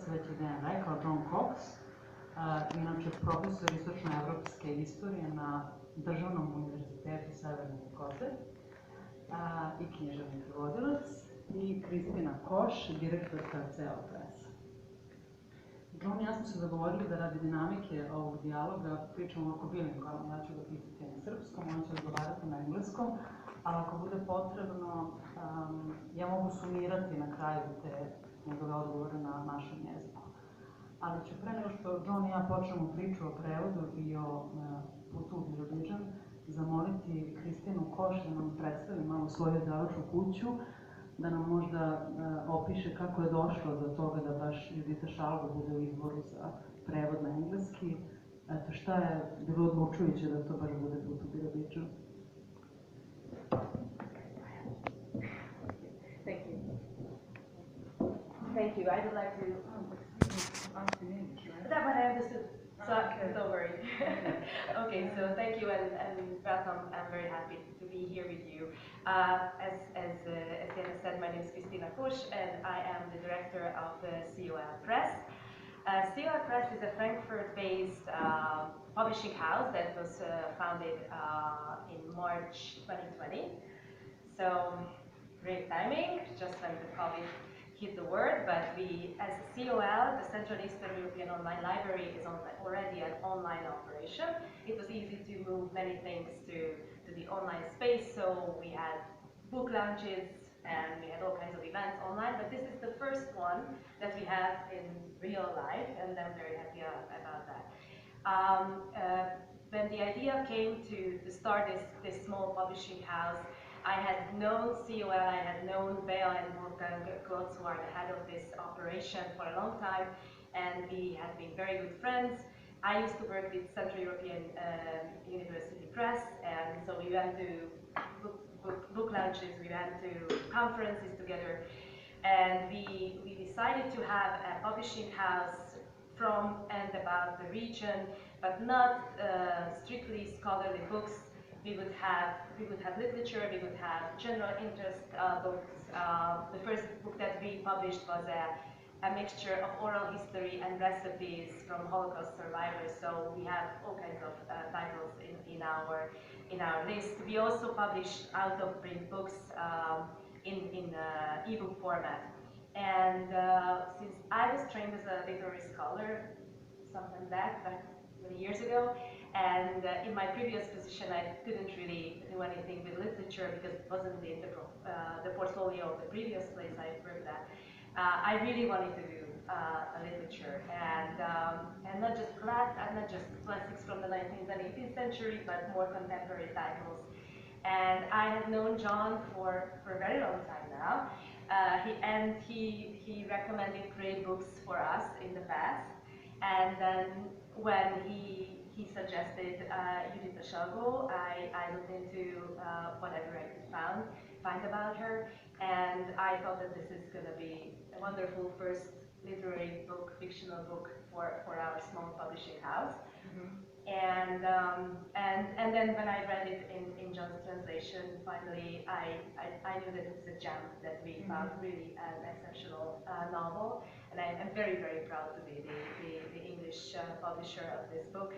se već jedan rekao, Džon Koks, inače profesor istočnoevropske istorije na Državnom univerzitetu Severne Kote i književni prevodilac, i Kristina Koš, direktorka CEEOL Press. Džon i ja smo se dogovorili da radi dinamike ovog dijaloga pričamo oko bilingualno, ja ću ga pitati na srpskom, on će odgovarati na engleskom, ali ako bude potrebno, ja mogu sumirati na kraju te njegove odgovore na našem jeziku. Ali ću pre nego što Džon i ja počnemo priču o prevodu i o Putu u Birobidzhan, zamoliti Kristinu Koš da nam predstavi malo svoju izdavačku kuću, da nam možda opiše kako je došlo do toga da baš Judita Šalgo bude u izboru za prevod na engleski. Eto, šta je bilo odlučujuće da to baš bude Put u Birobidzhan? Thank you. I would like to ask in English, right? That one I understood. So don't worry. Okay, so thank you and welcome. I'm very happy to be here with you. As Diana said, my name is Kristina Koš and I am the director of the CEEOL Press. CEEOL Press is a Frankfurt-based publishing house that was founded in March 2020. So great timing, just when the COVID hit the word, but we, as CEEOL, the Central Eastern European Online Library, is already an online operation. It was easy to move many things to the online space, so we had book launches and we had all kinds of events online, but this is the first one that we have in real life, and I'm very happy about that. When the idea came to start this small publishing house, I had known CEEOL, I had known Bea and Wolfgang Klotz, who are the head of this operation, for a long time, and we had been very good friends. I used to work with Central European University Press, and so we went to book launches, we went to conferences together, and we decided to have a publishing house from and about the region, but not strictly scholarly books. We would have literature, we would have general interest books. The first book that we published was a mixture of oral history and recipes from Holocaust survivors. So we have all kinds of titles in our list. We also publish out-of-print books in ebook format. And since I was trained as a literary scholar, something back many years ago, and in my previous position I couldn't really do anything with literature because it wasn't in the portfolio of the previous place I worked at. I really wanted to do a literature and not just classics from the 19th and 18th century, but more contemporary titles. And I had known John for a very long time now. He recommended great books for us in the past, and then when he suggested Judita Šalgo, I looked into whatever I could find about her, and I thought that this is going to be a wonderful first literary book, fictional book for our small publishing house. Mm-hmm. And then when I read it in John's translation, finally I knew that it was a gem, that we found really an exceptional novel, and I'm very, very proud to be the English publisher of this book.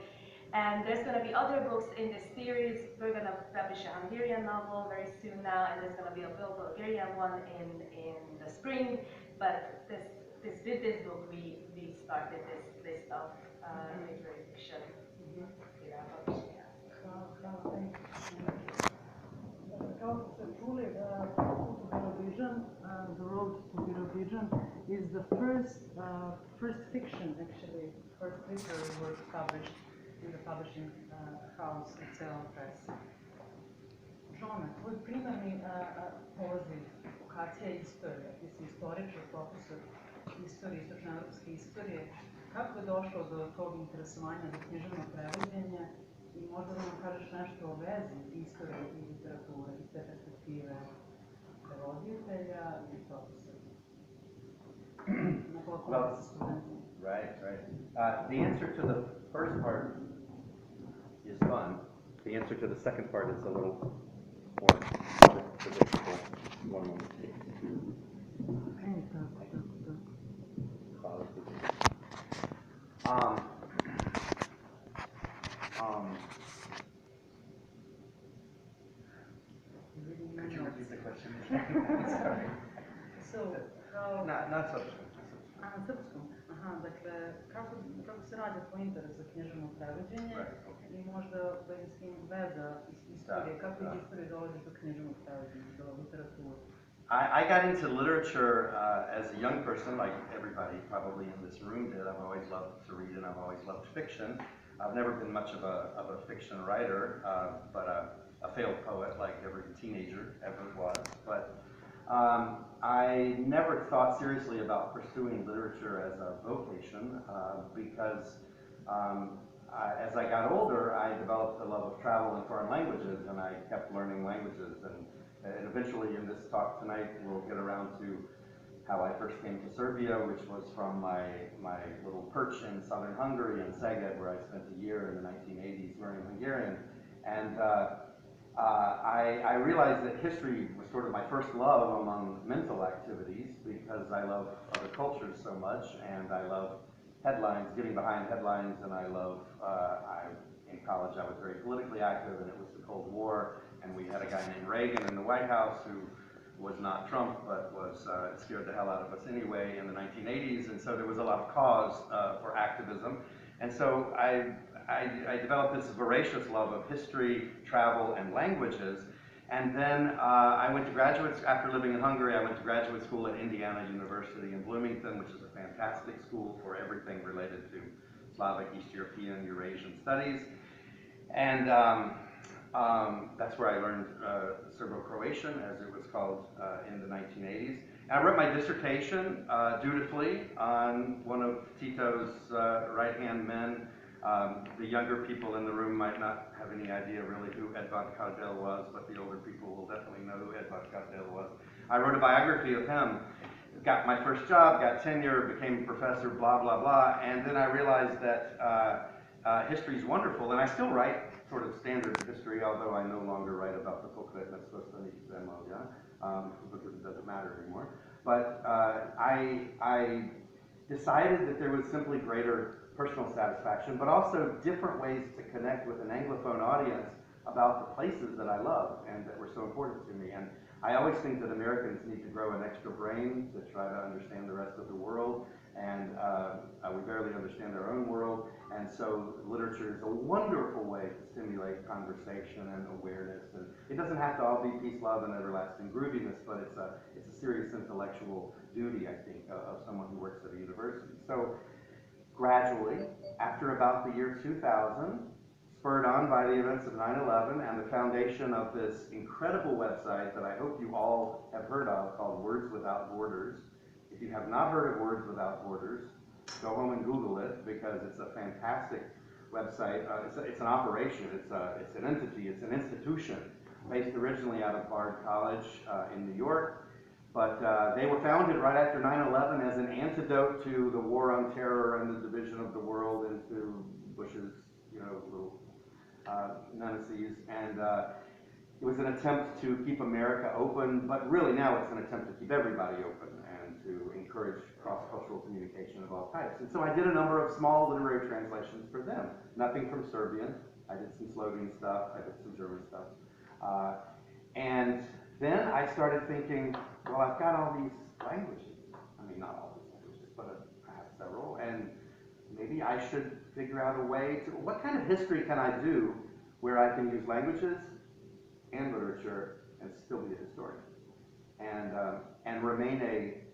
And there's going to be other books in this series. We're going to publish a Hungarian novel very soon now, and there's going to be a Bulgarian one in the spring. But with this book, we started this list of literary fiction in our publishing house. Kao što ste čuli, Birobidzhan, The Road to Birobidzhan is the first fiction, actually, first literary work published in the publishing house at CEEOL Press. Džone, tvoj primarni poziv, vokacija je istorija. Ti si istoričar, profesor istorije, istočnoevropske istorije. Kako je došlo do tog interesovanja za književno prevođenje i možda da nam kažeš nešto o vezi istorije i literature iz te perspektive prevoditelja i profesora? Right. The answer to the first part is fun. The answer to the second part is a little more predictable. One moment. Could you repeat the question? Sorry. So, kao... Na srpskom. A, na srpskom? Aha, dakle, kako se rađa tvoj interes za književno prevođenje i možda s tim veza istorije, kako iz istorije dolaziš do književnog prevođenja, do literature? I got into literature as a young person, like everybody probably in this room did. I've always loved to read and I've always loved fiction. I've never been much of a fiction writer, but a failed poet like every teenager ever was. But I never thought seriously about pursuing literature as a vocation because as I got older, I developed a love of travel and foreign languages, and I kept learning languages. And eventually in this talk tonight, we'll get around to how I first came to Serbia, which was from my little perch in southern Hungary in Szeged, where I spent a year in the 1980s learning Hungarian. And I realized that history was sort of my first love among mental activities because I love other cultures so much, and I love headlines, getting behind headlines, and I love, in college I was very politically active, and it was the Cold War, and we had a guy named Reagan in the White House who was not Trump, but was scared the hell out of us anyway in the 1980s, and so there was a lot of cause for activism. And so I developed this voracious love of history, travel, and languages. And then I went to after living in Hungary, I went to graduate school at Indiana University in Bloomington, which is a fantastic school for everything related to Slavic, East European, Eurasian studies. And that's where I learned Serbo-Croatian, as it was called in the 1980s. And I wrote my dissertation dutifully on one of Tito's right-hand men. The younger people in the room might not have any idea really who Edvard Kardelj was, but the older people will definitely know who Edvard Kardelj was. I wrote a biography of him, got my first job, got tenure, became a professor, blah, blah, blah, and then I realized that history is wonderful, and I still write sort of standard history, although I no longer write about the pokretnost zemalja, because it doesn't matter anymore. But I decided that there was simply greater personal satisfaction, but also different ways to connect with an Anglophone audience about the places that I love and that were so important to me. And I always think that Americans need to grow an extra brain to try to understand the rest of the world, and we barely understand our own world, and so literature is a wonderful way to stimulate conversation and awareness. And it doesn't have to all be peace, love, and everlasting grooviness, but it's a serious intellectual duty, I think, of someone who works at a university. So gradually, after about the year 2000, spurred on by the events of 9/11 and the foundation of this incredible website that I hope you all have heard of called Words Without Borders. If you have not heard of Words Without Borders, go home and Google it, because it's a fantastic website. It's an operation, it's an entity, it's an institution based originally out of Bard College in New York. But they were founded right after 9/11 as an antidote to the war on terror and the division of the world into Bush's, little nemesis. And it was an attempt to keep America open, but really now it's an attempt to keep everybody open and to encourage cross-cultural communication of all types. And so I did a number of small literary translations for them. Nothing from Serbian. I did some Slovene stuff. I did some German stuff. And then I started thinking, well, I've got all these languages. I mean, not all these languages, but I have several. And maybe I should figure out a way to, what kind of history can I do where I can use languages and literature and still be a historian? And remain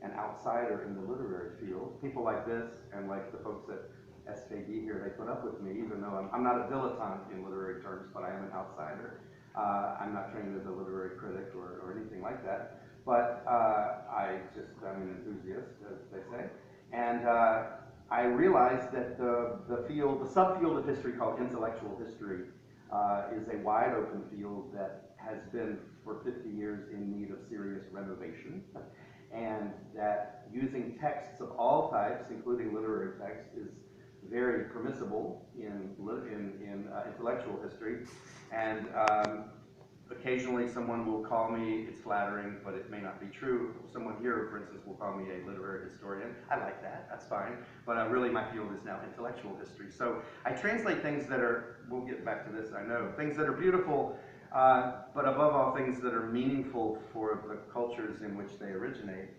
an outsider in the literary field. People like this and like the folks at SKD here, they put up with me, even though I'm not a dilettante in literary terms, but I am an outsider. I'm not trained as a literary critic or anything like that, but I'm an enthusiast, as they say. And I realized that the subfield of history called intellectual history is a wide open field that has been for 50 years in need of serious renovation, and that using texts of all types, including literary texts, is very permissible in intellectual history. And Occasionally someone will call me, it's flattering, but it may not be true. Someone here, for instance, will call me a literary historian. I like that, that's fine. But really my field is now intellectual history. So I translate things that are, we'll get back to this, I know, things that are beautiful, but above all things that are meaningful for the cultures in which they originate.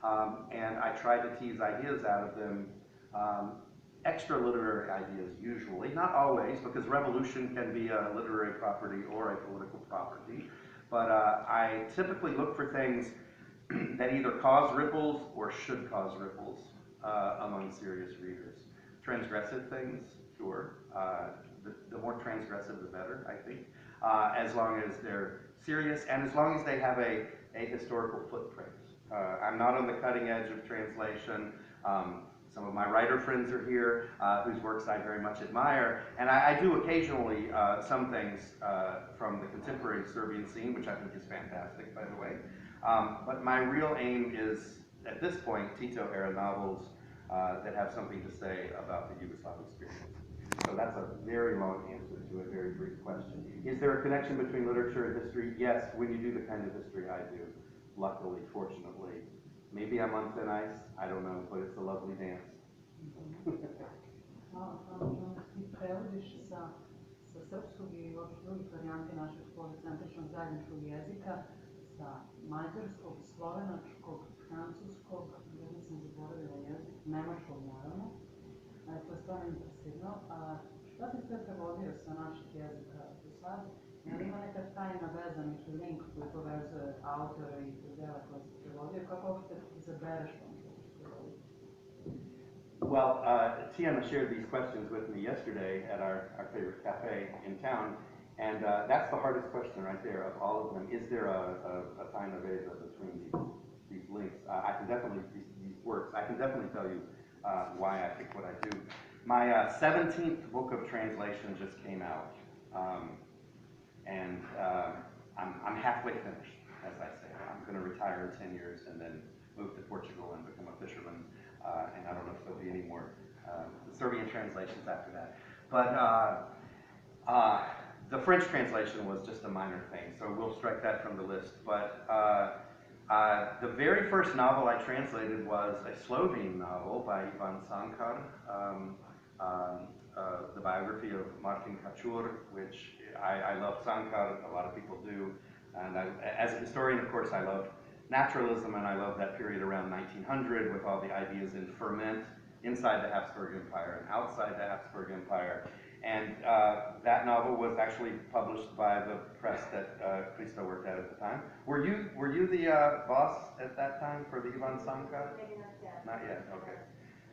And I try to tease ideas out of them, extra literary ideas usually, not always, because revolution can be a literary property or a political property, but I typically look for things that either cause ripples or should cause ripples among serious readers. Transgressive things, sure. The more transgressive, the better, I think, as long as they're serious and as long as they have a historical footprint. I'm not on the cutting edge of translation. Some of my writer friends are here, whose works I very much admire, and I do occasionally some things from the contemporary Serbian scene, which I think is fantastic, by the way. But my real aim is, at this point, Tito-era novels that have something to say about the Yugoslav experience. So that's a very long answer to a very brief question. Is there a connection between literature and history? Yes, when you do the kind of history I do, luckily, fortunately. Maybe I'm on thin ice, I don't know, but it's a lovely dance. Ti prevodiš sa srpskog i ovih drugih varijanti našeg policentričnog zajedničkog jezika, sa mađarskog, slovenačkog, francuskog, ja nisam zaboravila jezik, nemačkog naravno. To je stvarno impresivno. Šta si sve prevodio sa naših jezika do sad? Ima neka tajna veza, neki link koji povezuje autora i dela koje si prevodio? Kako uopšte izabereš ono što ćeš prevoditi? Well, Tijana shared these questions with me yesterday at our favorite cafe in town, and that's the hardest question right there of all of them. Is there a tajna veza between these links? I can definitely, these works, I can definitely tell you why I pick what I do. My 17th book of translation just came out. And I'm halfway finished, as I say. I'm going to retire in 10 years and then move to Portugal and become a fisherman. And I don't know if there'll be any more Serbian translations after that. But the French translation was just a minor thing, so we'll strike that from the list. But the very first novel I translated was a Slovene novel by Ivan Cankar, the biography of Martin Kačur, which I love Cankar, a lot of people do, and as a historian, of course, I love naturalism, and I love that period around 1900 with all the ideas in ferment inside the Habsburg Empire and outside the Habsburg Empire, and that novel was actually published by the press that Christo worked at the time. Were you the boss at that time for the Ivan Cankar? Maybe not yet. Not yet, okay.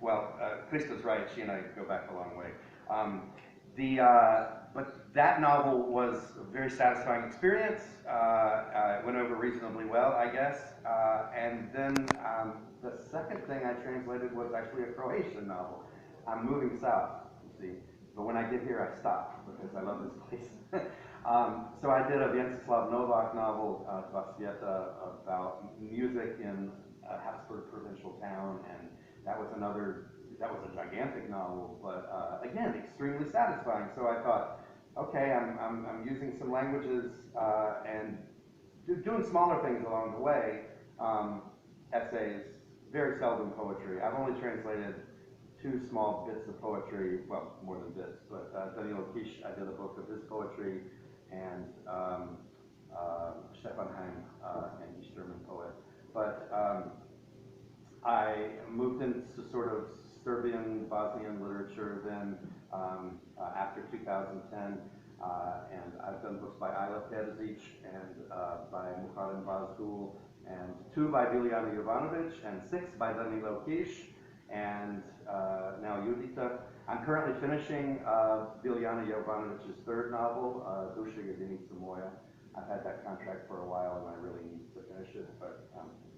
Well, Christo's right, she and I go back a long way. But that novel was a very satisfying experience. It went over reasonably well, I guess. And then the second thing I translated was actually a Croatian novel. I'm moving south, you see. But when I get here, I stop because I love this place. So I did a Vjenceslav Novak novel, Vasvjeta, about music in a Habsburg provincial town, and that was a gigantic novel, but again, extremely satisfying. So I thought, okay, I'm using some languages and doing smaller things along the way. Essays, very seldom poetry. I've only translated 2 small bits of poetry, well, more than bits, but Danilo Kish, I did a book of his poetry, and Stefan Heim, an East German poet. But I moved into sort of Serbian, Bosnian literature then after 2010, and I've done books by Ayla Terzic and by Muharrem Bazgul, and 2 by Biljana Jovanović, and 6 by Danilo Kish, and now Judita. I'm currently finishing Biljana Jovanović's 3rd novel, Dusha Jedinica Moja. I've had that contract for a while and I really need to finish it, but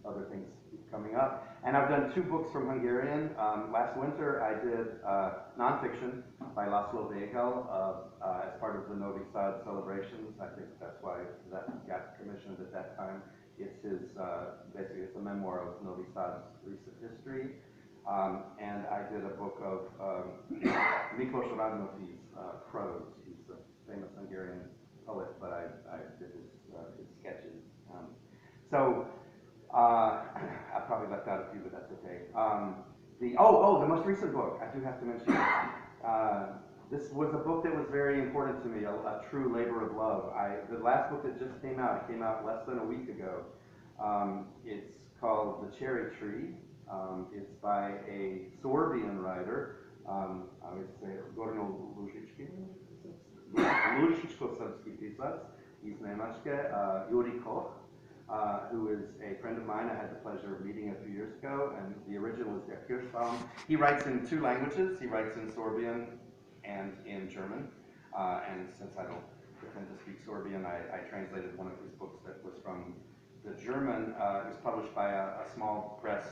other things keep coming up. And I've done 2 books from Hungarian. Last winter I did nonfiction by Laszlo Végel as part of the Novi Sad celebrations. I think that's why that got commissioned at that time. It's his, basically it's a memoir of Novi Sad's recent history. And I did a book of Miklos Radnóti's prose. He's a famous Hungarian poet, but I did his So, I probably left out a few, but that's okay. The most recent book, I do have to mention. This was a book that was very important to me, a true labor of love. The last book that just came out, it came out less than a week ago. It's called The Cherry Tree. It's by a Sorbian writer, I would say Gorno Lužičko-srpski pisac iz Nemačke, Juri Koch, who is a friend of mine. I had the pleasure of meeting a few years ago, and the original is Der Kirschbaum. He writes in 2 languages. He writes in Sorbian and in German. And since I don't pretend to speak Sorbian, I translated one of his books that was from the German. It was published by a small press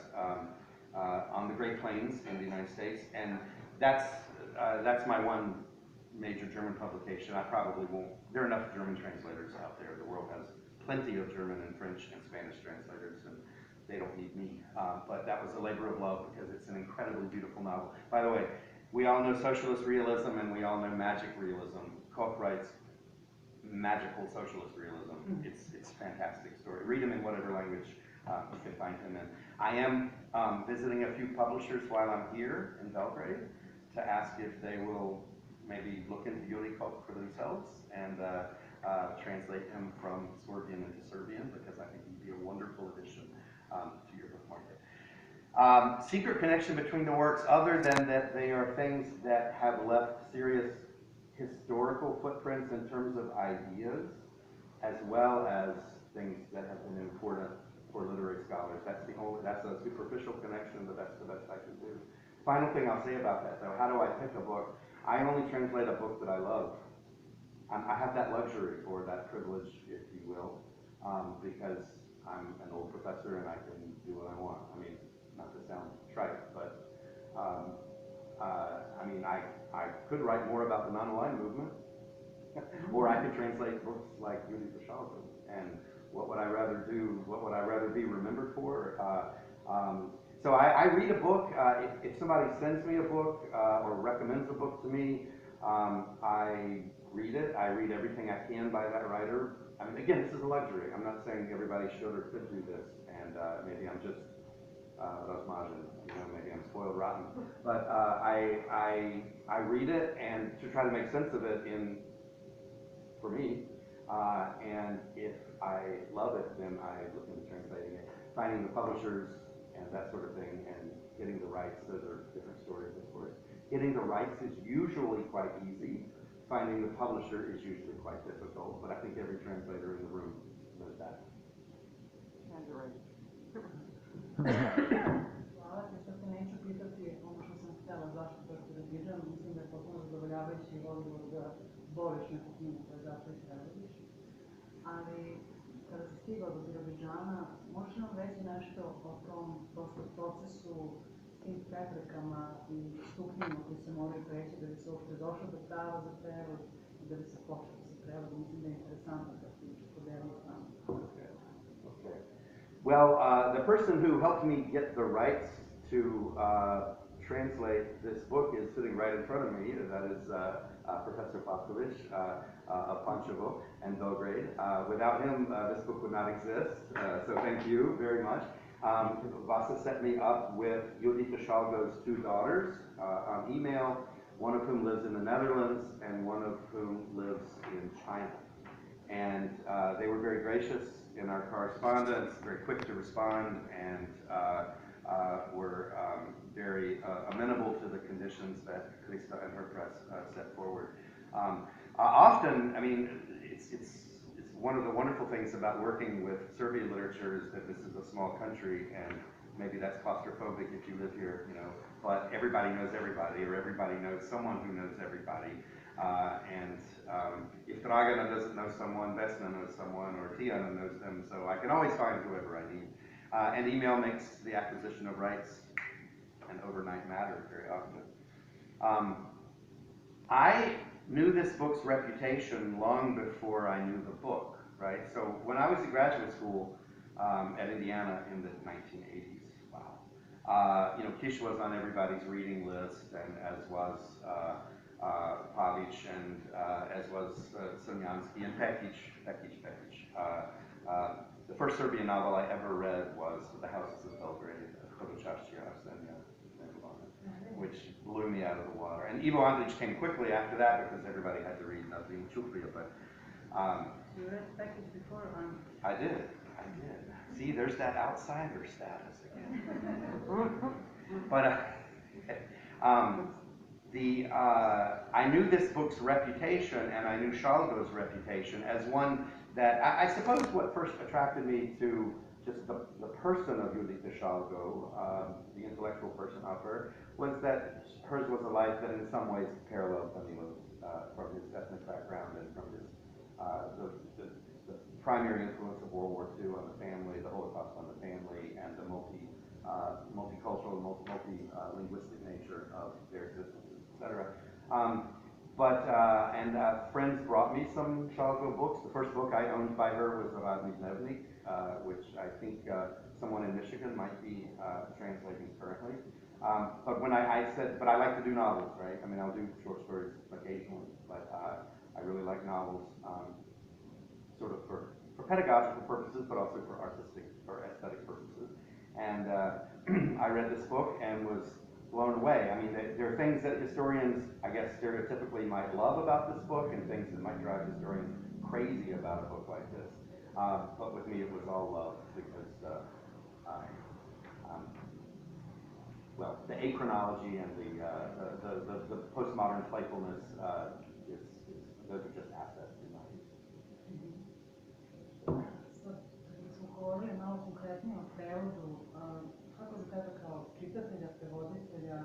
on the Great Plains in the United States, and that's my one major German publication. I probably won't. There are enough German translators out there. The world has plenty of German and French and Spanish translators, and they don't need me. But that was a labor of love because it's an incredibly beautiful novel. By the way, we all know socialist realism and we all know magic realism. Koch writes magical socialist realism. It's a fantastic story. Read him in whatever language you can find him in. I am visiting a few publishers while I'm here in Belgrade to ask if they will maybe look into Juri Koch for themselves and translate him from Sorbian into Serbian, because I think he'd be a wonderful addition to your book market. Secret connection between the works, other than that they are things that have left serious historical footprints in terms of ideas, as well as things that have been important for literary scholars. That's a superficial connection, but that's the best I can do. Final thing I'll say about that, though, how do I pick a book? I only translate a book that I love. I have that luxury, or that privilege, if you will, because I'm an old professor and I can do what I want. I mean, not to sound trite, but I mean, I could write more about the non-aligned movement, or I could translate books like Judite Šalgo. And what would I rather do? What would I rather be remembered for? So I read a book. If somebody sends me a book or recommends a book to me, I read it. I read everything I can by that writer. I mean, again, this is a luxury. I'm not saying everybody should or could do this, and maybe I'm just Rosmagen, you know, maybe I'm spoiled rotten. But I read it and to try to make sense of it for me. And if I love it, then I look into translating it, finding the publishers and that sort of thing, and getting the rights. Those are different stories, of course. Getting the rights is usually quite easy. Finding the publisher is usually quite difficult, but I think every translator in the room knows that. And you're right. Hvala ti, što se neću pitati ono što sam htjela, zašto baš Birobidžan. Mislim da je potpuno zadovoljavajući odgovor da voliš neku knjigu koja zato i prevodiš. Ali kada si stigao do Birobidžana, možeš nam reći nešto o tom procesu, tim preprekama i stupnjima koji se moraju preći da bi se uopšte došlo do prava za prevod i da bi se počelo sa prevodom? Mislim da je interesantno da ti podeliš s nama. Okay. Well, the person who helped me get the rights to translate this book is sitting right in front of me. That is Professor Pasković of Pančevo and Belgrade. Without him, this book would not exist. So thank you very much. Vasa set me up with Judita Šalgo's 2 daughters on email, one of whom lives in the Netherlands and one of whom lives in China. And they were very gracious in our correspondence, very quick to respond, and were very amenable to the conditions that Krista and her press set forward. Often, I mean, it's one of the wonderful things about working with Serbian literature is that this is a small country, and maybe that's claustrophobic if you live here, you know, but everybody knows everybody, or everybody knows someone who knows everybody. And if Dragana doesn't know someone, Vesna knows someone, or Tijana knows them, so I can always find whoever I need. And email makes the acquisition of rights an overnight matter very often. I knew this book's reputation long before I knew the book, right? So when I was in graduate school at Indiana in the 1980s, wow, you know, Kish was on everybody's reading list, and as was Pavić, and as was Sonjansky and Pekić. the first Serbian novel I ever read was The Houses of Belgrade, which blew me out of the water. And Ivo Andrić came quickly after that because everybody had to read Nazim Ćuprija, but you read Package before? I did. See, there's that outsider status again. But I knew this book's reputation, and I knew Šalgo's reputation as one that I suppose what first attracted me to just the person of Judite Šalgo, the intellectual person of her, was that hers was a life that in some ways paralleled Danilo's from his ethnic background and from his the primary influence of World War II on the family, the Holocaust on the family, and the multicultural, multi-linguistic nature of their existences, etc. Friends brought me some Šalgo books. The first book I owned by her was Radni Dnevnik, which I think someone in Michigan might be translating currently. But when I said, but I like to do novels, right? I mean, I'll do short stories occasionally, but I really like novels, sort of for pedagogical purposes, but also for artistic or aesthetic purposes. And I read this book and was blown away. I mean, there are things that historians, I guess, stereotypically might love about this book, and things that might drive historians crazy about a book like this. But with me, it was all love, because well, the achronology and the postmodern playfulness those are just assets in my use. Sad, kada smo govorili malo konkretnije o prevodu, kako za tebe kao čitatelja, prevoditelja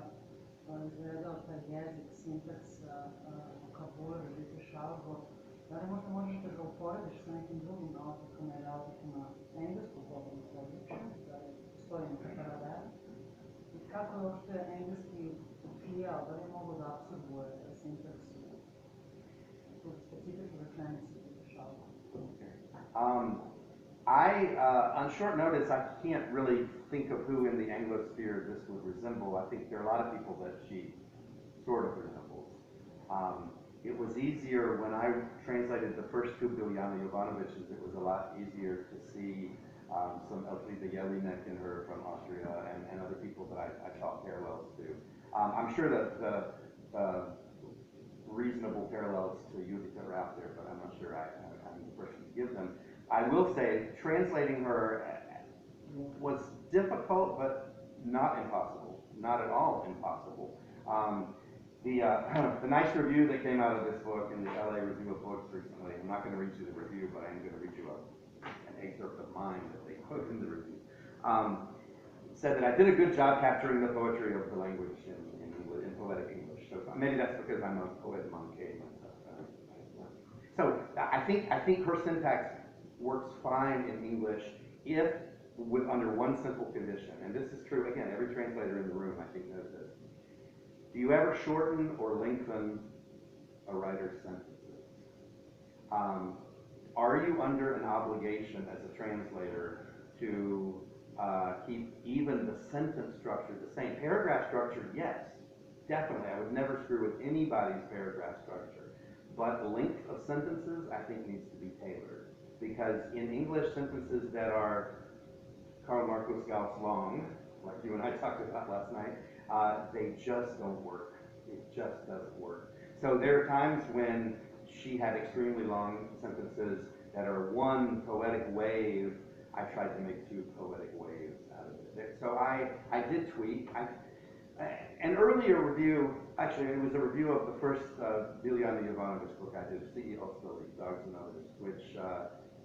izgledao taj jezik, sintaksa, vokabular Judite Šalgo? Da li možda možeš da ga uporediš sa nekim drugim naukama ili autorima engleskog govornog područja, da li postoji neka paralela? I kako je uopšte engleski upijao, da li je mogu da apsorbuje sintaksu, tu specifičnu rečenicu Judite Šalgo? On short notice, I can't really think of who in the Anglosphere this would resemble. I think there are a lot of people that she sort of resembles. It was easier when I translated the first two Biljana Jovanović's, it was a lot easier to see some Elfriede Jelinek in her from Austria and other people that I saw parallels to. I'm sure that the reasonable parallels to Judite are out there, but I'm not sure I'm the person to give them. I will say, translating her was difficult, but not impossible. Not at all impossible. The nice review that came out of this book in the LA Review of Books recently, I'm not going to read you the review, but I am going to read you an excerpt of mine that they quote in the review, said that I did a good job capturing the poetry of the language in poetic English. So maybe that's because I'm a poet manqué myself. So I think her syntax works fine in English if under one simple condition, and this is true, again, every translator in the room I think knows this. Do you ever shorten or lengthen a writer's sentences? Are you under an obligation as a translator to keep even the sentence structure the same? Paragraph structure, yes, definitely. I would never screw with anybody's paragraph structure. But the length of sentences, I think, needs to be tailored. Because in English, sentences that are Karl Marx Gauss long, like you and I talked about last night, they just don't work. It just doesn't work. So there are times when she had extremely long sentences that are one poetic wave. I tried to make two poetic waves out of it. So I did tweak. An earlier review, actually it was a review of the first Biljana Jovanović book I did, CEEOL Press, Dogs and Others, which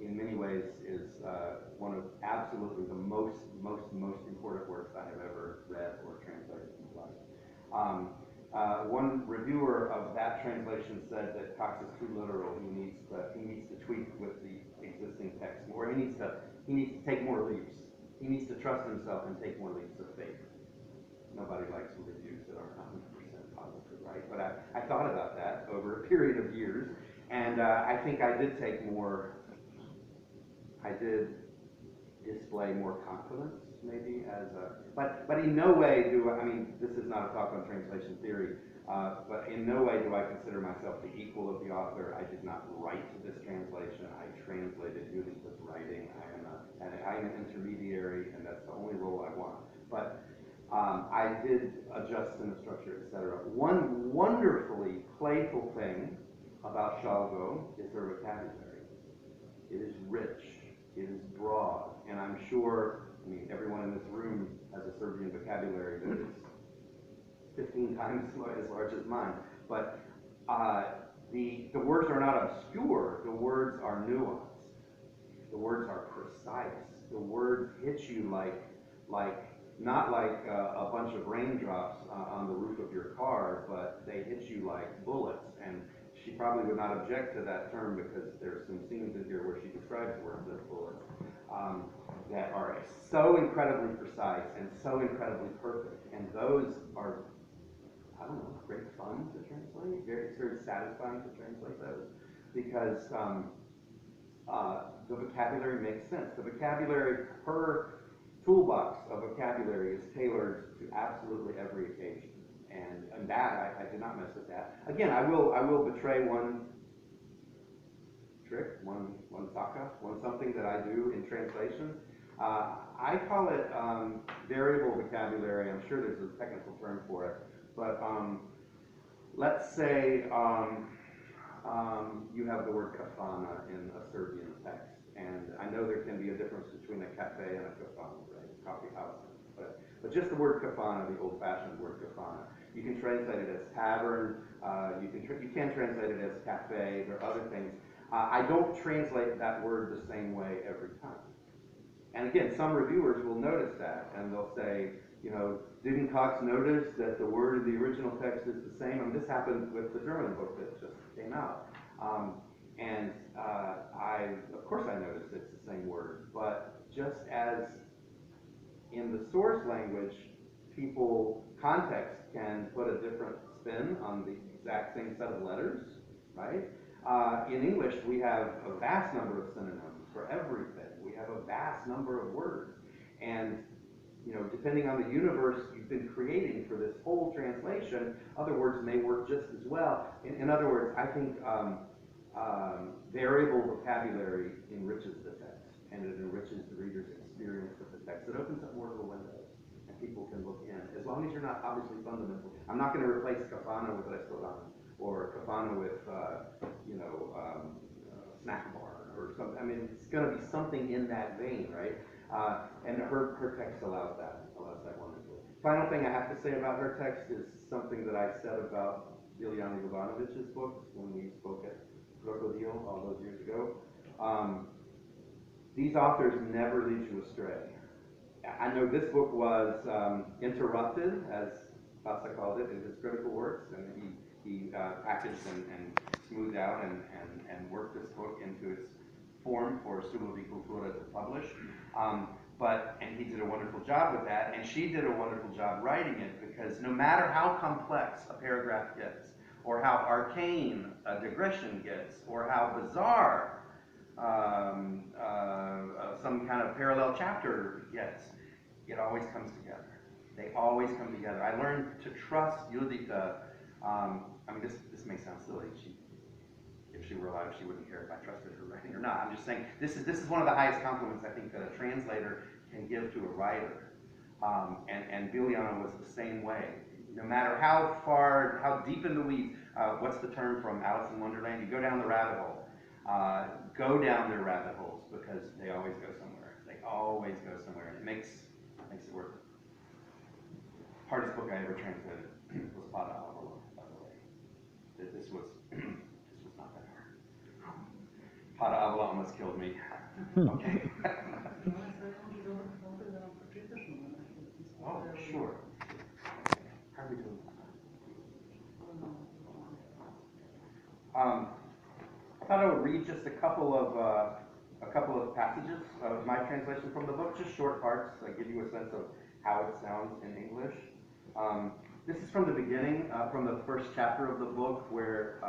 in many ways is one of absolutely the most important works I have ever read or translated in my life. One reviewer of that translation said that Koks is too literal. He needs to tweak with the existing text more. He needs to take more leaps. He needs to trust himself and take more leaps of faith. Nobody likes reviews that aren't 100% positive, right? But I thought about that over a period of years, and I think I did take more. I did display more confidence maybe, as a, but in no way do I mean, this is not a talk on translation theory, but in no way do I consider myself the equal of the author. I did not write this translation. I translated Judita's writing. I am an intermediary, and that's the only role I want. But I did adjust in the structure, etc. One wonderfully playful thing about Šalgo is her vocabulary. It is rich, it is broad, and I'm sure, I mean, everyone in this room has a Serbian vocabulary that is 15 times as large as mine. But the words are not obscure, the words are nuanced. The words are precise. The words hit you not like a bunch of raindrops on the roof of your car, but they hit you like bullets. And she probably would not object to that term because there's some scenes in here where she describes words as bullets that are so incredibly precise and so incredibly perfect. And those are, I don't know, great fun to translate. It's very satisfying to translate those because the vocabulary makes sense. The vocabulary, her toolbox of vocabulary is tailored to absolutely every occasion. And that, I did not mess with that. Again, I will betray one trick, one something that I do in translation. I call it variable vocabulary. I'm sure there's a technical term for it. But let's say you have the word kafana in a Serbian text. And I know there can be a difference between a cafe and a kafana, right? Coffee house. But just the word kafana, the old-fashioned word kafana. You can translate it as tavern. You can translate it as cafe. There are other things. I don't translate that word the same way every time. And again, some reviewers will notice that, and they'll say, you know, didn't Cox notice that the word in the original text is the same? And this happened with the German book that just came out. Of course I noticed it's the same word, but just as in the source language, context can put a different spin on the exact same set of letters, right? In English, we have a vast number of synonyms for everything. We have a vast number of words. And, you know, depending on the universe you've been creating for this whole translation, other words may work just as well. In other words, I think variable vocabulary enriches the text, and it enriches the reader's experience of the text. It opens up more of a window, and people can look in. As long as you're not obviously fundamental. I'm not going to replace kafana with restaurant, or kafana with, snack bar, or something. I mean, it's going to be something in that vein, right? And her text allows that wonderfully. Final thing I have to say about her text is something that I said about Biljana Jovanović's books when we spoke at Crocodile all those years ago. These authors never lead you astray. I know this book was interrupted, as Pasa called it, in his critical works, and he packaged and smoothed out and worked this book into its form for Studio di Cultura to publish. And he did a wonderful job with that, and she did a wonderful job writing it, because no matter how complex a paragraph gets, or how arcane a digression gets, or how bizarre some kind of parallel chapter gets, it always comes together. They always come together. I learned to trust Judita. I mean, this may sound silly. If she were alive, she wouldn't care if I trusted her writing or not. I'm just saying this is one of the highest compliments I think that a translator can give to a writer. And Biljana was the same way. No matter how deep in the weeds, what's the term from Alice in Wonderland? You go down the rabbit hole. Go down their rabbit holes, because they always go somewhere. They always go somewhere, and it makes it worth it. Hardest book I ever translated was Kada, by the way. This was not that hard. Kada Avala almost killed me. Okay. Oh, sure. How are we doing? I thought I would read just a couple of passages of my translation from the book, just short parts, to give you a sense of how it sounds in English. This is from the beginning, from the first chapter of the book, where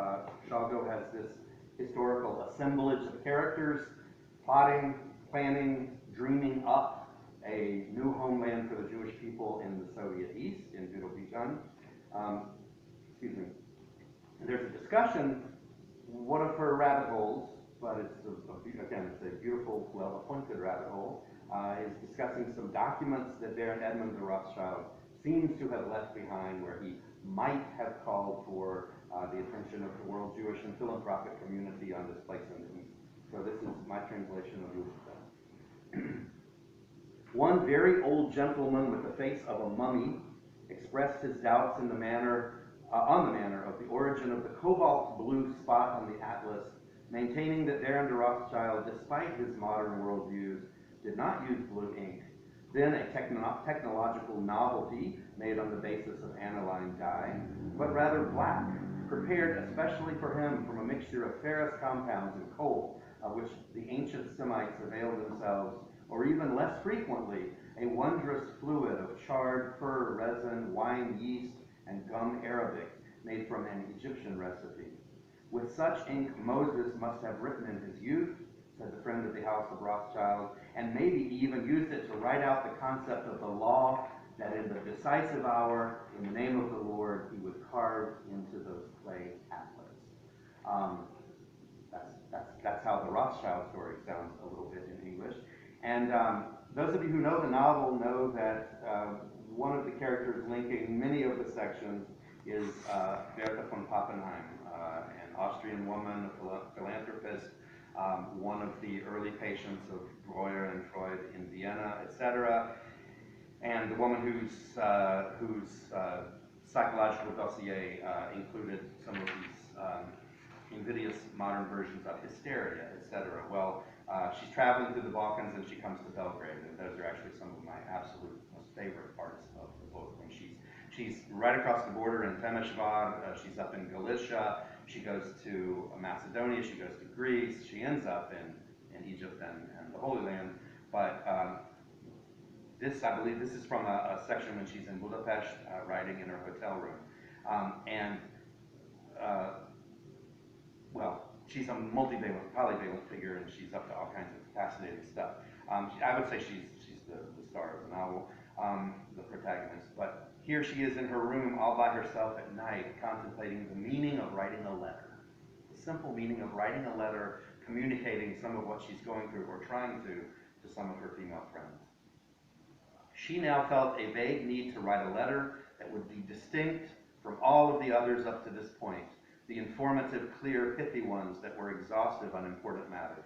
Šalgo has this historical assemblage of characters, plotting, planning, dreaming up a new homeland for the Jewish people in the Soviet East, in Birobidzhan. Excuse me. And there's a discussion, one of her rabbit holes, but again, it's a beautiful, well-appointed rabbit hole, is discussing some documents that Baron Edmund de Rothschild seems to have left behind, where he might have called for the attention of the world Jewish and philanthropic community on this place in the East. So this is my translation of Uchestvuju. One very old gentleman with the face of a mummy expressed his doubts on the manner of the origin of the cobalt blue spot on the atlas, maintaining that Baron de Rothschild, despite his modern worldviews, did not use blue ink, then a technological novelty made on the basis of aniline dye, but rather black, prepared especially for him from a mixture of ferrous compounds and coal, of which the ancient Semites availed themselves, or even less frequently, a wondrous fluid of charred fir resin, wine yeast, and gum arabic, made from an Egyptian recipe. With such ink, Moses must have written in his youth, said the friend of the house of Rothschild, and maybe even used it to write out the concept of the law that in the decisive hour, in the name of the Lord, he would carve into those clay tablets. That's how the Rothschild story sounds a little bit in English. And those of you who know the novel know that one of the characters linking many of the sections is Bertha von Pappenheim, an Austrian woman, a philanthropist, one of the early patients of Breuer and Freud in Vienna, etc., and the woman whose psychological dossier included some of these invidious modern versions of hysteria, etc. Well, she's traveling through the Balkans and she comes to Belgrade, and those are actually some of my absolute most favorite parts of the book. When she's right across the border in Temeshvar, she's up in Galicia, she goes to Macedonia, she goes to Greece, she ends up in Egypt and the Holy Land. But I believe this is from a section when she's in Budapest, writing in her hotel room. Well, she's a polyvalent figure, and she's up to all kinds of fascinating stuff. I would say she's the star of the novel, the protagonist. But here she is in her room all by herself at night, contemplating the meaning of writing a letter. The simple meaning of writing a letter, communicating some of what she's going through or trying to some of her female friends. She now felt a vague need to write a letter that would be distinct from all of the others up to this point, the informative, clear, pithy ones that were exhaustive on important matters.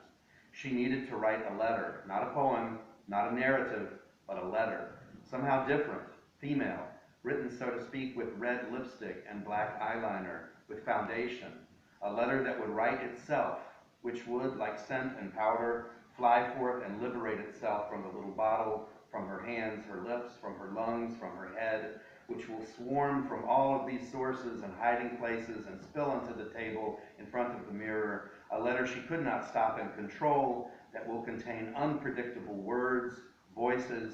She needed to write a letter, not a poem, not a narrative, but a letter, somehow different, female, written, so to speak, with red lipstick and black eyeliner, with foundation, a letter that would write itself, which would, like scent and powder, fly forth and liberate itself from the little bottle, from her hands, her lips, from her lungs, from her head, which will swarm from all of these sources and hiding places and spill onto the table in front of the mirror, a letter she could not stop and control, that will contain unpredictable words, voices,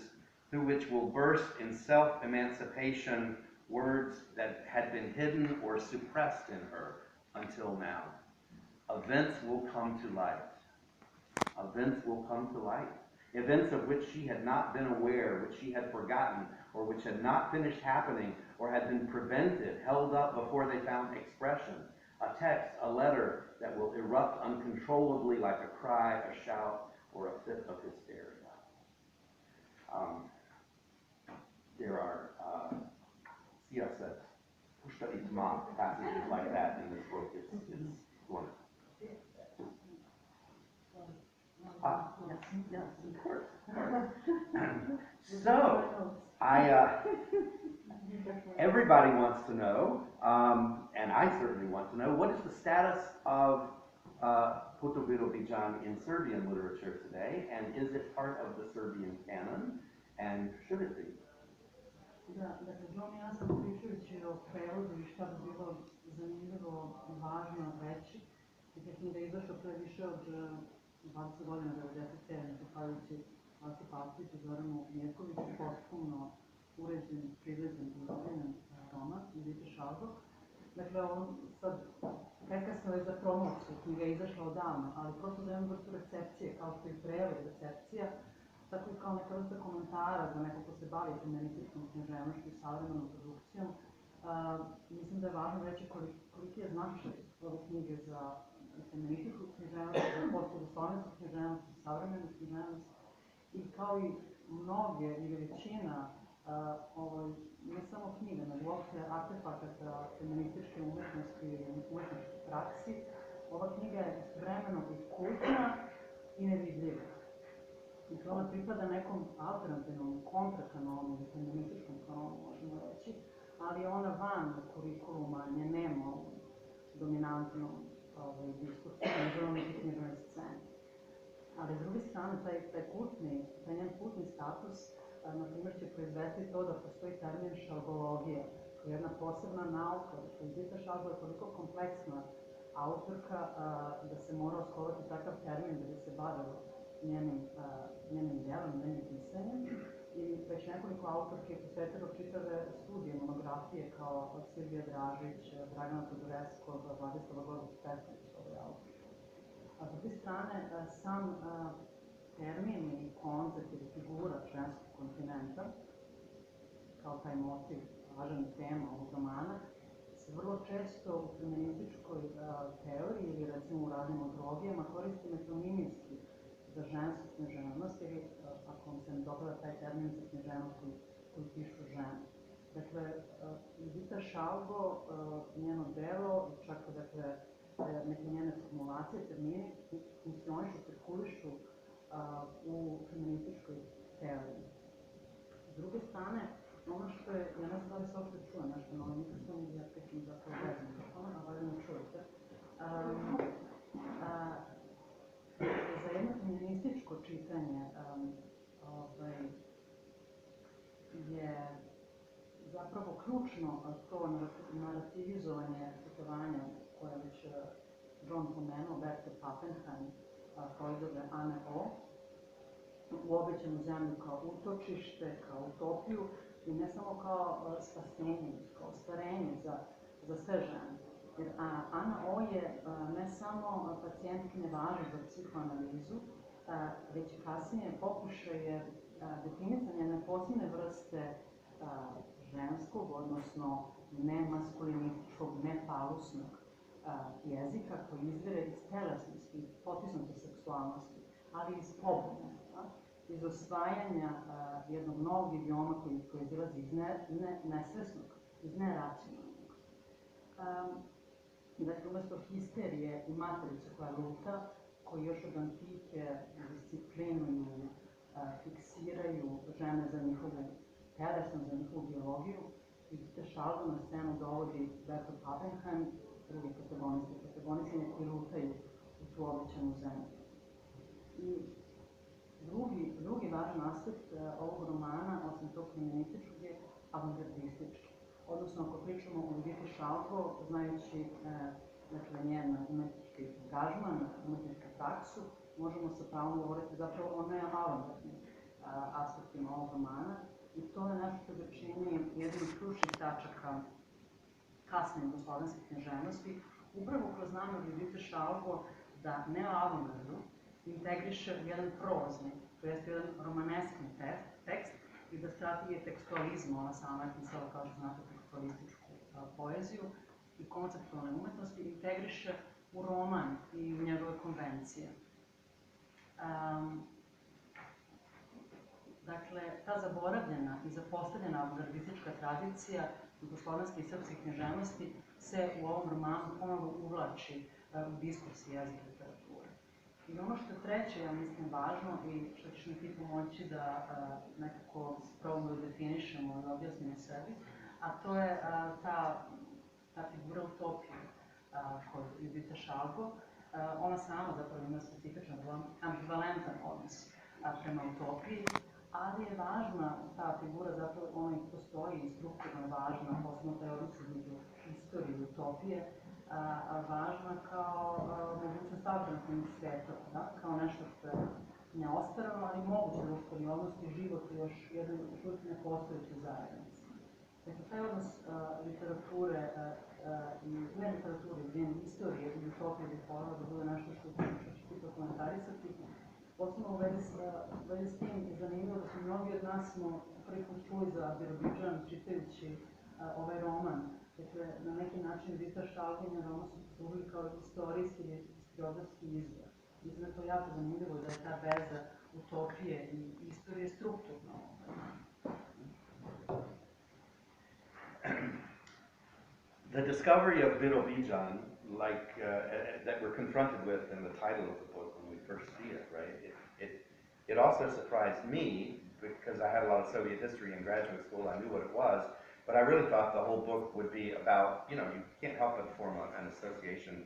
through which will burst in self-emancipation words that had been hidden or suppressed in her until now. Events will come to light. Events will come to light. Events of which she had not been aware, which she had forgotten, or which had not finished happening, or had been prevented, held up before they found expression. A text, a letter that will erupt uncontrollably like a cry, a shout, or a fit of hysteria. There are siyaset, pushta itma passages like that in this book. It's wonderful. Yes, of course. So, everybody wants to know, and I certainly want to know, what is the status of Putu Birobidzhan in Serbian literature today, and is it part of the Serbian canon, and should it be? Da, dakle, Džon i ja sam pričajući o prevodu i šta bi bilo zanimljivo, važno reći. Dakle, knjiga je izašla pre više od 20 godina, 97. zahvaljujući Vasi Pavkoviću, Zoranu Mirkoviću, posthumno uređen, priređen i izgleden roman Judite Šalgo. Dakle, on sad prekasno je za promociju, knjiga je izašla odavno, ali prosto za jednu vrstu recepcije, kao što je prevod recepcija, tako i kao neka vrsta komentara za neko ko se bavi feminističkom književnošću i savremenom produkcijom. Mislim da je važno reći koliki je značaj ove knjige za feminističku književnost, za postjugoslovensku književnost, za savremenu književnost. I kao i mnoge ili većina ne samo knjiga, nego uopšte artefakata feminističke umetnosti ili umetničke praksi, ova knjiga je istovremeno i kultna i nevidljiva. Dakle, ona pripada nekom alternativnom, kontrakanonu ili feminističkom kanonu, možemo reći, ali ona van kurikuluma nje nema u dominantnom diskursu književnom i književnoj sceni. Ali s druge strane, taj njen kultni status, na primjer, će proizvesti to da postoji termin šalgologija, koja je jedna posebna nauka. Judita Šalgo je toliko kompleksna autorka da se mora oskovati takav termin da bi se bavilo njenim djelom, njenim pisanjem. I već nekoliko autorki je posvetilo čitave studije, monografije kao Silvija Dražić, Dragana Todoresko, Vladislava Goruć-Petrović, ovaj autor. A s druge strane, sam termin i koncept ili figura ženskog kontinenta, kao taj motiv, važan tema ovog romana, se vrlo često u feminističkoj teoriji ili recimo u raznim ontologijama koristi metonimijski za žensku književnost ili, ako vam se ne dopada taj termin, za književnost koju pišu žene. Dakle, Judita Šalgo, njeno delo, čak neke njene formulacije, termini, funkcionišu, cirkulišu u feminističkoj teoriji. S druge strane, ono što je, ja ne znam da li se uopšte čuje nešto na ovaj mikrofon ili ja pričam zapravo bez mikrofona, a valjda ne čujete. Za jedno feminističko čitanje je zapravo ključno to narativizovanje putovanja koje je već Džon pomenuo, Berthe Pappenheim, Freudove Ane O, u obećanu zemlju kao utočište, kao utopiju i ne samo kao spasenje, kao ostvarenje za sve žene. Jer Ana O je ne samo pacijentkinje važna za psihoanalizu, već kasnije pokušaje definisanja jedne posebne vrste ženskog, odnosno nemaskulinističkog, nefalusnog jezika koji izvire iz telesnosti, iz potisnute seksualnosti, ali iz pobude, iz osvajanja jednog novog idioma koji proizilazi iz nesvesnog, iz neracionalnog. Dakle, umesto histerije i materice koja luta, koji još od antike disciplinuju, fiksiraju žene za njihovu telesnost, za njihovu biologiju, Judita Šalgo na scenu dovodi Berthe Pappenheim, druge protagonistkinje koji lutaju u tu obećanu zemlju. I drugi važan aspekt ovog romana, osim tog feminističkog, je avantgardistički. Odnosno, ako pričamo o Juditi Šalgo, znajući njen umetnički angažman, umetničku praksu, možemo sa pravom govoriti zapravo o neavangardnim aspektima ovog romana. I to je nešto što ga čini jednim od ključnih tačaka kasne jugoslovenske književnosti, upravo kroz namjer Judite Šalgo da neoavangardu integriše u jedan prozni, to jest jedan romaneskni tekst i da strategije tekstualizma, ona sama je pisala, kao što znate, tekstualističku poeziju i konceptualne umetnosti, integriše u roman i u njegove konvencije. Dakle, ta zaboravljena i zapostavljena avantgardistička tradicija jugoslovenske i srpske književnosti se u ovom romanu ponovo uvlači u diskurs jezika i literature. I ono što je treće, ja mislim, važno i što ćeš mi ti pomoći da nekako probamo da definišemo i objasnimo sebi, a to je ta figura utopije kod Judite Šalgo. Ona sama zapravo ima specifičan, ambivalentan odnos prema utopiji, ali je važna ta figura, zapravo ona i postoji i strukturno je važna, posebno taj odnos između istorije i utopije, važna kao mogućnost alternativnih svetova, kao nešto što je neostvarano, ali moguće da ostvari odnosti život i još jedan život nepostojeće zajednice. Dakle, taj odnos literature, ne literature, istorije i utopije bih voljela da bude nešto što će ti prokomentarisati, Posebno u vezi s tim je zanimljivo da su mnogi od nas smo prvi put čuli za Birobidžan čitajući ovaj roman. Dakle, na neki način Judita Šalgo i roman su služili kao istorijski ili historiografski izvor. Mislim da je to jako zanimljivo da je ta veza utopije i istorije strukturno. The discovery of Birobidzhan, like that we're confronted with in the title of the book when we first see it, right? It also surprised me because I had a lot of Soviet history in graduate school. I knew what it was, but I really thought the whole book would be about, you know, you can't help but form an association,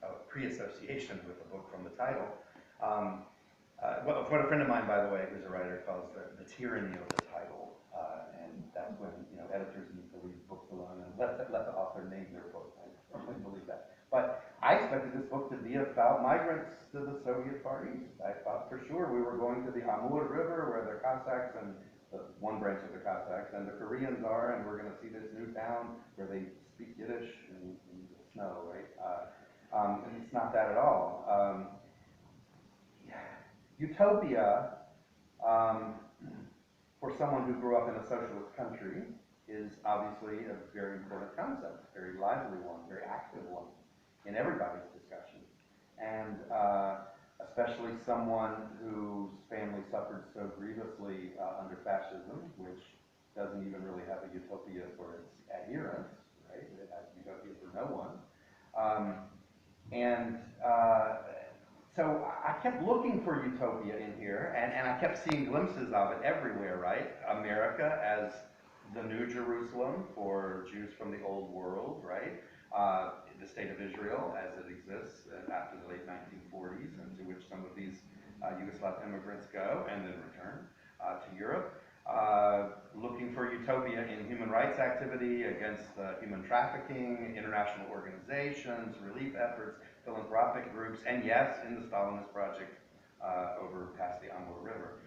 a pre-association with the book from the title. What a friend of mine, by the way, who's a writer, calls the tyranny of the title. And that's when, you know, editors need to leave books alone and let the author name their book. I firmly believe that. But I expected this book to be about migrants to the Soviet Far East. I thought for sure we were going to the Amur River where the Cossacks and one branch of the Cossacks and the Koreans are, and we're going to see this new town where they speak Yiddish in the snow, right? And it's not that at all. Utopia, for someone who grew up in a socialist country, is obviously a very important concept, a very lively one, very active one in everybody's discussion. And especially someone whose family suffered so grievously under fascism, which doesn't even really have a utopia for its adherents, right? It has utopia for no one. So I kept looking for utopia in here, and I kept seeing glimpses of it everywhere, right? America as the New Jerusalem for Jews from the Old World, right? The State of Israel as it exists after the late 1940s, and to which some of these Yugoslav immigrants go and then return to Europe. Looking for utopia in human rights activity against human trafficking, international organizations, relief efforts, philanthropic groups, and yes, in the Stalinist project over past the Amur River.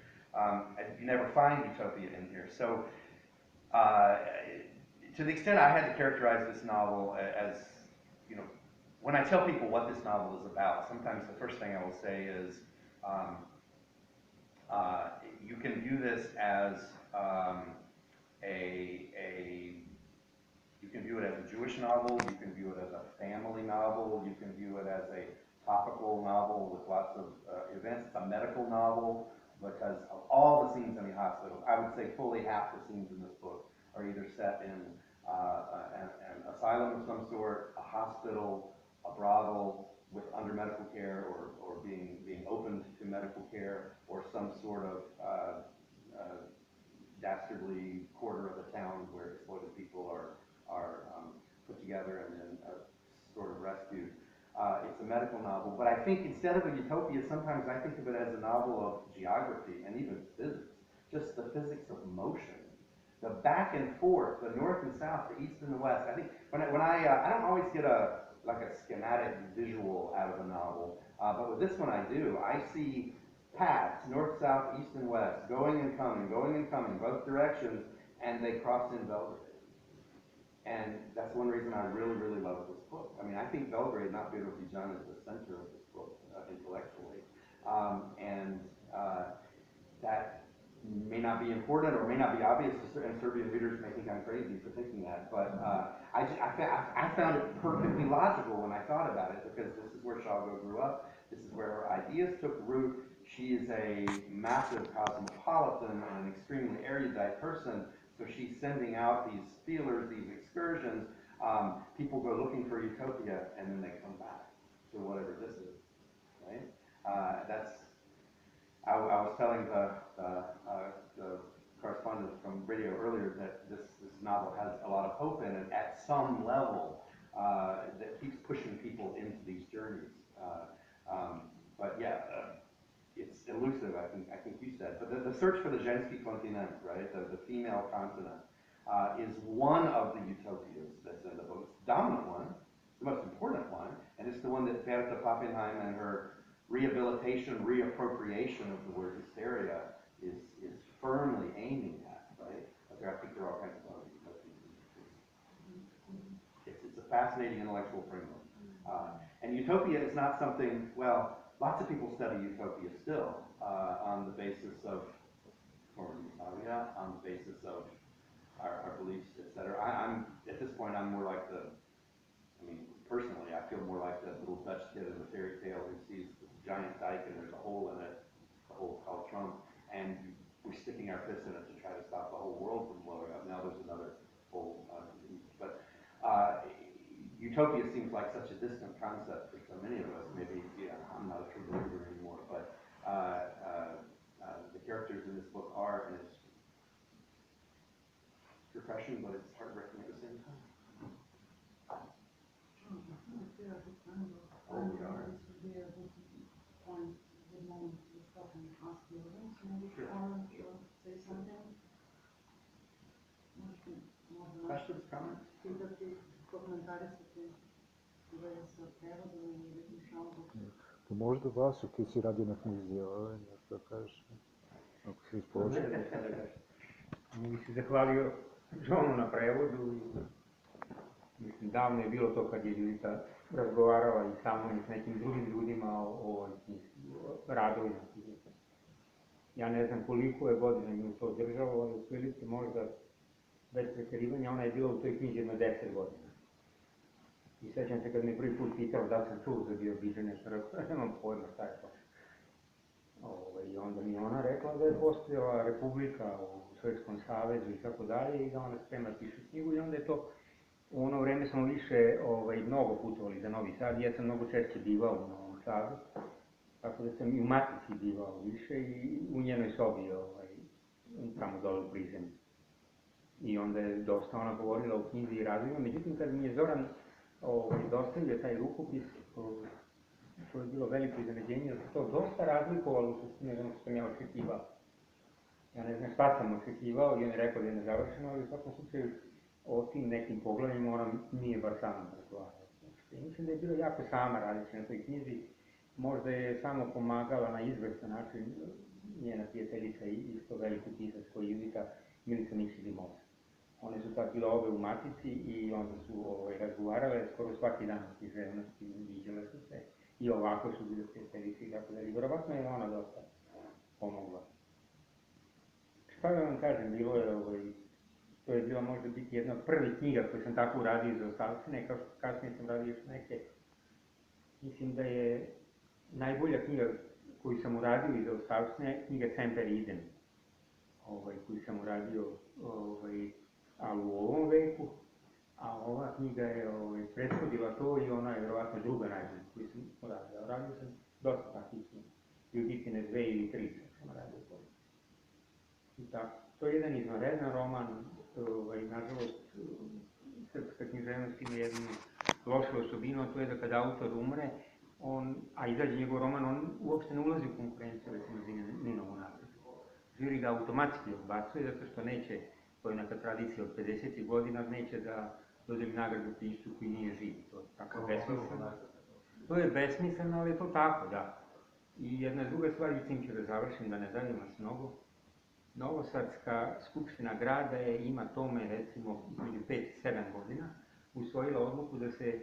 You never find utopia in here. So to the extent I had to characterize this novel as, you know, when I tell people what this novel is about, sometimes the first thing I will say is, you can view this as you can view it as a Jewish novel, you can view it as a family novel, you can view it as a topical novel with lots of events. It's a medical novel because of all the scenes in the hospital. I would say fully half the scenes in this book are either set in an asylum of some sort, a hospital, a brothel with under medical care or being opened to medical care, or some sort of dastardly quarter of the town where exploited people are put together and then sort of rescued. It's a medical novel, but I think instead of a utopia, sometimes I think of it as a novel of geography and even physics, just the physics of motion, the back and forth, the north and south, the east and the west. I think when I don't always get a schematic visual out of a novel, but with this one I do. I see paths, north, south, east and west, going and coming, both directions, and they cross in Belgrade. And that's one reason I really, really love this book. I mean, I think Belgrade, not Birobidzhan, is the center of this book intellectually. That may not be important or may not be obvious to and Serbian readers may think I'm crazy for thinking that, but I found it perfectly logical when I thought about it, because this is where Šalgo grew up, this is where her ideas took root. She is a massive cosmopolitan and an extremely erudite person, so she's sending out these feelers, these excursions. People go looking for utopia, and then they come back to whatever this is, right? I was telling the correspondent from radio earlier that this novel has a lot of hope in it at some level that keeps pushing people into these journeys. But yeah, it's elusive, I think you said. But the search for the Ženski kontinent, right, the female continent, is one of the utopias that's in the book. It's the dominant one, it's the most important one, and it's the one that Berta Pappenheim and her rehabilitation, reappropriation of the word hysteria is firmly aiming at, right? But I think there are all kinds of other utopias. It's a fascinating intellectual framework. And utopia is not something, well, lots of people study utopia still on the basis of, or on the basis of our beliefs, etc. I'm at this point, I'm more like personally, I feel more like that little Dutch kid in the fairy tale who sees the giant dike and there's a hole in it, a hole called Trump, and we're sticking our fists in it to try to stop the whole world from blowing up. Now there's another hole, but utopia seems like such a distant concept for so many of us. Maybe I'm not a true believer anymore, but the characters in this book are, and it's refreshing, but it's heartbreaking at the same time. Questions, comments? To možda Vasu, ti si radio na knjizi, nešto da kažeš, ako si ispočeo. Mi bi se zahvalio Džonu na prevodu i mislim, davno je bilo to kad je Judita razgovarala i sa mnom i s nekim drugim ljudima o radovima. Ja ne znam koliko je godina nju to držalo, ali otprilike možda bez pretjerivanja, ona je bila u toj knjiži jedno 10 godina. I sećam se kad me prvi put pitao da sam čuo za Birobidžan, ja sam rekao, nemam pojma šta je to. I onda mi ona rekla da je postojala republika u Srpskom savezu i tako dalje i da ona sprema piše knjigu i onda je to, u ono vreme smo više mnogo putovali za Novi Sad, ja sam mnogo češće bivao u Novom Sadu, tako da sam i u Matici bivao više i u njenoj sobi, tamo dole u prizemlju. I onda je dosta ona govorila o knjizi i razvijima, međutim kad mi je Zoran dostavio taj rukopis, to je bilo veliko iznenađenje, jer se to dosta razlikovalo u suštini od ono što sam ja očekivao. Ja ne znam šta sam očekivao i on je rekao da je nezavršeno, ali u svakom slučaju o tim nekim pogledima ona nije baš sama razgovarala. Mislim da je bilo jako sama radići na toj knjizi, možda je samo pomagala na izvrstan način njena prijateljica i isto veliki pisac koji je Judita Milica Nikšić-Dimovska. One su tako bile obe u Matici i onda su razgovarale skoro svaki dan u književnosti, viđale su se i ovako su bile prijateljice i tako dalje. Vjerovatno je ona dosta pomogla. Šta da vam kažem, bilo je to je bila možda biti jedna od prvih knjiga koju sam tako uradio za ostavštine, kao što kasnije sam radio još neke. Mislim da je najbolja knjiga koju sam uradio za ostavštine knjiga Semper Idem, koju sam uradio ali u ovom veku, a ova knjiga je prethodila to i ona je vjerovatno druga najbolja koju sam uradio. Radio sam dosta takvih knjiga, Juditine 2 ili 3 sam radio to. I tako, to je jedan izvanredan roman, nažalost, srpska književnost ima jednu lošu osobinu, a to je da kada autor umre, a izađe njegov roman, on uopšte ne ulazi u konkurenciju, recimo s Ninovu nagradu. Žiri ga automatski odbacuje, zato što neće, to je neka tradicija od 50. godina, neće da dodeli nagradu piscu koji nije živ. To je tako besmisleno. To je besmisleno, ali je to tako, da. I jedna druga stvar, i s tim ću da završim, da ne daljim vas mnogo. Novosadska skupština grada ima tome, recimo, između 5 i 7 godina, usvojila odluku da se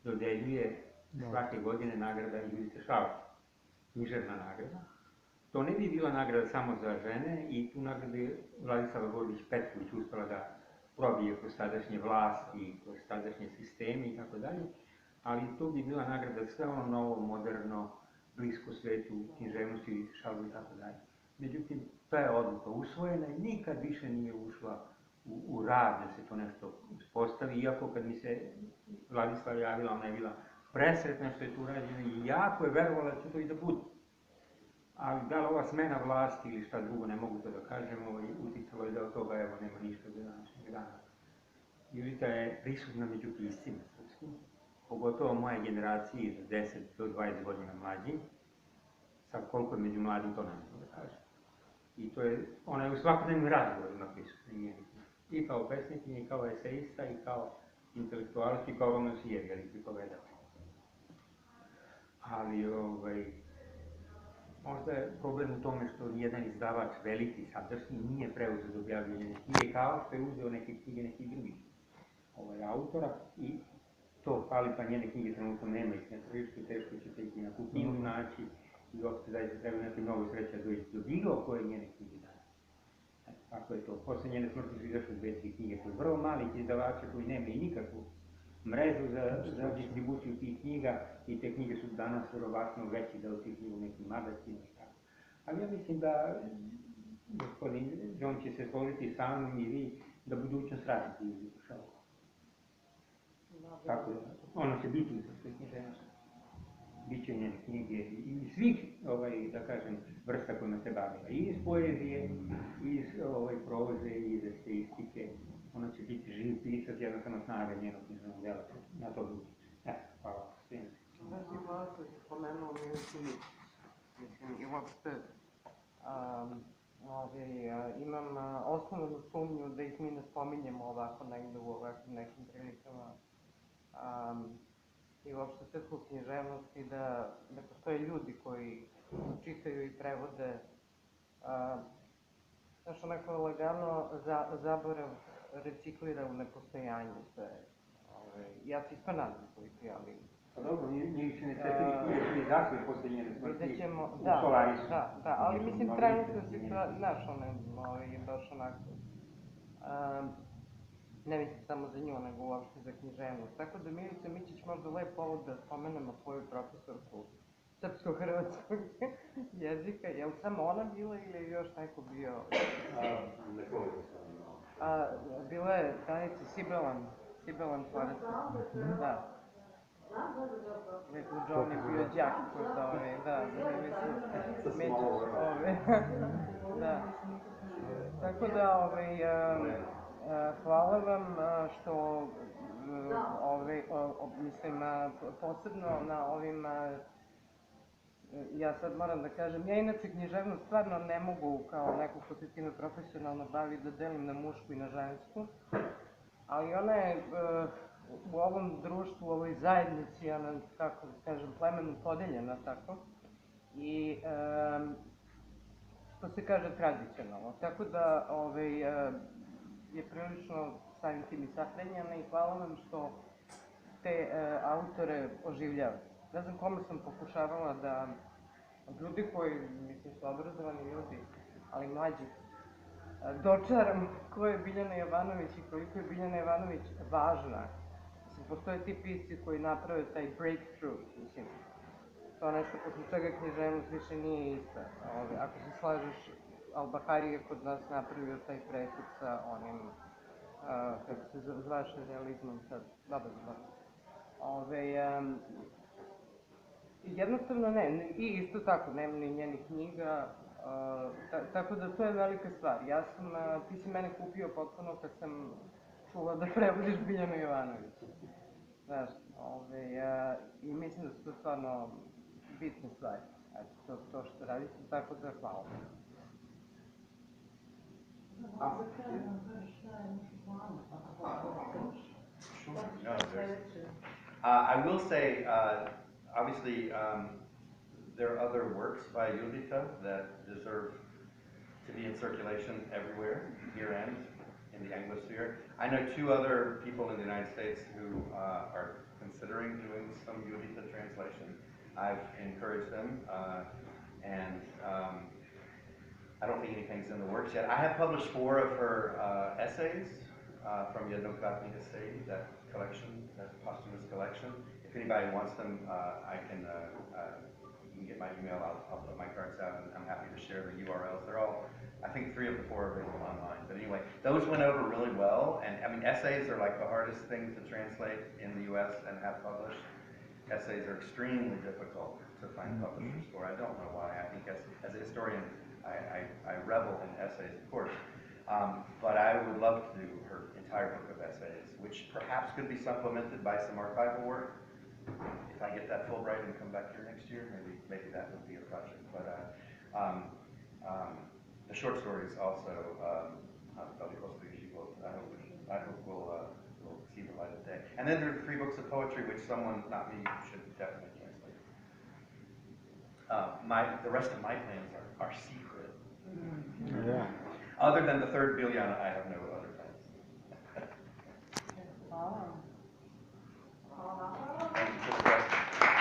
dodeljuje svake godine nagrada Judite Šalgo, književna nagrada. To ne bi bila nagrada samo za žene i tu nagradu je Vladislava Gordić-Petković uspela da probije kroz tadašnje vlasti, kroz tadašnje sisteme i tako dalje, ali to bi bila nagrada sve ono novo, moderno, blisko svetu, književnosti Judite Šalgo i tako dalje. Međutim, ta je odluka usvojena i nikad više nije ušla u rad da se to nešto uspostavi, iako kad mi se Vladislava javila, ona je bila presretna što je tu urađeno i jako je verovala da će to i da bude. Ali da li ova smena vlasti ili šta drugo, ne mogu to da kažem, uticalo je da od toga evo nema ništa do današnjeg dana. Judita je prisutna među piscima srpskim, pogotovo moje generacije za 10 do 20 godina mlađi. Sad koliko je među mladim, to ne mogu da kažem. I to je, ona je u svakodnevnim razgovorima prisutna. I kao pesnikinja, i kao eseista, i kao intelektualac, i kao romansijer, ili pripovedač. Ali, možda je problem u tome što nijedan izdavač veliki, sadašnji, nije preuzeo da objavljuje knjige, kao što je uzeo neke knjige nekih drugih autora i to fali, pa njene knjige trenutno nema ih na tržištu, teško ćete ih i na kupnju naći i uopšte zaista treba imati mnogo sreća doći do bilo koje njene knjige danas. Tako je to. Posle njene smrti su izašle 2-3 knjige koji vrlo malih izdavača koji nemaju nikakvu mrežu za distribuciju tih knjiga i te knjige su danas verovatno veći deo tih knjiga u nekim magazinima i tako. Ali ja mislim da gospodin Džon će se složiti sa mnom i vi da budućnost raditi Judite Šalgo. Tako je. Ona će biti u srpskoj književnosti. Biće njene knjige i svih, da kažem, vrsta kojima se bavila. I iz poezije, i iz proze, i iz eseistike. Ona će biti živ pisac, jednostavno snaga njenog književnog dela na to da utiče. Hvala svima. Znači, Vlada se spomenuo mislim, i uopšte imam osnovnu sumnju da ih mi ne spominjemo ovako negde u ovakvim nekim prilikama. I uopšte sve u književnosti, da postoje ljudi koji čitaju i prevode. Znaš, onako lagano zaborav reciklira u nepostojanju sve. Ja se isto nadam koliko, ali... Pa dobro, njih se ne sve knjige su izašli posle njene smrti u da, Solarisu. Da, ali mislim trenutno si, znaš, je baš onako... Ne mislim samo za nju, nego uopšte za književnost. Tako da Milica Mićić možda lep povod da spomenemo tvoju profesorku srpsko-hrvatskog jezika. Je li samo ona bila ili je još neko bio? Nekoliko sam. Bila je Danica Sibelan Floresta. Da. U Džon je bio đak kod da, Milica Mićić. Da. Tako da, hvala vam što, mislim, posebno na ovim, ja sad moram da kažem, ja inače književnost stvarno ne mogu kao neko ko se time profesionalno bavi da delim na mušku i na žensku, ali ona je u ovom društvu, u ovoj zajednici, ona, kako da kažem, plemenu podeljena tako i što se kaže tradicionalno, tako da je prilično samim tim i sahranjena i hvala vam što te autore oživljava. Ne znam kome sam pokušavala da ljudi koji, mislim, su obrazovani ljudi, ali mlađi, dočaram ko je Biljana Jovanović i koliko je Biljana Jovanović važna. Mislim, postoje ti pisci koji naprave taj breakthrough, mislim, to je nešto posle čega književnost više nije ista. Ako se slažeš, Al-Bahari je kod nas napravio taj prekid sa onim, kako se zvaše realizmom sad, dobro. Jednostavno ne, i isto tako, nema ni njenih knjiga, tako da to je velika stvar. Ti si mene kupio potpuno kad sam čula da prevodiš Biljanu Jovanović. Znaš, i mislim da su to stvarno bitne stvari. To što radite, tako da hvala. I will say, obviously, there are other works by Judita that deserve to be in circulation everywhere, here and in the Anglosphere. I know 2 other people in the United States who are considering doing some Judita translation. I've encouraged them, and I don't think anything's in the works yet. I have published 4 of her essays from Jednokratni Esej, that collection, that posthumous collection. If anybody wants them, you can get my email. I'll put my cards out, and I'm happy to share the URLs. They're all, I think 3 of the 4 are available online. But anyway, those went over really well. And I mean, essays are like the hardest thing to translate in the U.S. and have published. Essays are extremely difficult to find publishers for. I don't know why. I think as a historian, I revel in essays, of course. But I would love to do her entire book of essays, which perhaps could be supplemented by some archival work. If I get that Fulbright and come back here next year, maybe that would be a project. But the short stories also, I hope will see the light of day. And then there are 3 books of poetry, which someone, not me, should definitely translate. The rest of my plans are secret. Yeah. Other than the 3rd Biljana, I have no other plans. Hvala.